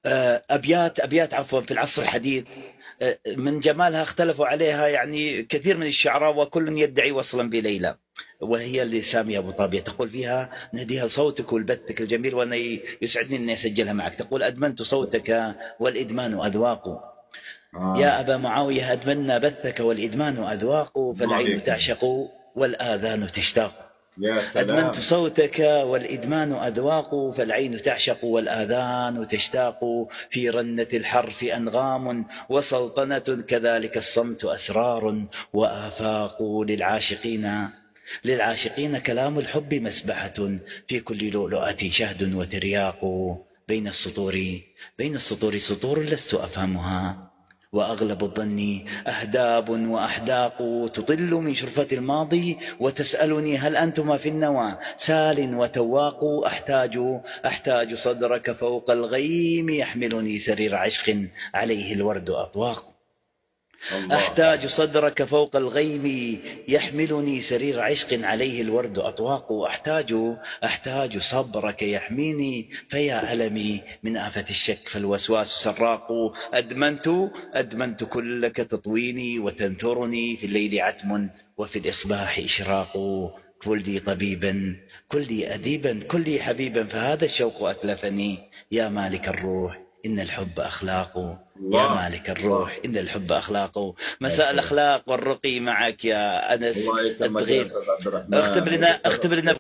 أبيات عفوا في العصر الحديث، من جمالها اختلفوا عليها يعني كثير من الشعراء، وكل يدعي وصلا بليلى، وهي لسامية أبو طابية. تقول فيها: نهديها لصوتك ولبثك الجميل، وأنا يسعدني أني أسجلها معك. تقول: أدمنت صوتك والإدمان أذواق، يا آه. أبا معاوية أدمنا بثك والإدمان أذواق، الله فالعين عليك. تعشق والآذان تشتاق. يا أدمنت سلام. صوتك والإدمان أذواق، فالعين تعشق والآذان تشتاق، في رنة الحرف أنغام وسلطنة، كذلك الصمت أسرار وآفاق. للعاشقين كلام الحب مسبحة، في كل لؤلؤة شهد وترياق. بين السطور سطور لست أفهمها، وأغلب الظن أهداب وأحداق، تطل من شرفة الماضي وتسألني: هل أنتما في النوى سال وتواق؟ أحتاج صدرك فوق الغيم، يحملني سرير عشق عليه الورد أطواق. الله. أحتاج صدرك فوق الغيم، يحملني سرير عشق عليه الورد أطواق. أحتاج صبرك يحميني، فيا ألمي من آفة الشك فالوسواس سراق. أدمنت كلك تطويني وتنثرني، في الليل عتم وفي الإصباح إشراق. كل لي طبيبا، كل لي أديبا، كل لي حبيبا، فهذا الشوق أتلفني. يا مالك الروح إن الحب أخلاق، يا الله. مالك الله. الروح إن الحب أخلاق. يا مساء سلام. الأخلاق والرقي معك يا أنس الله يكرمك يا الدغيب. أستاذ عبد الرحمن. اختم لنا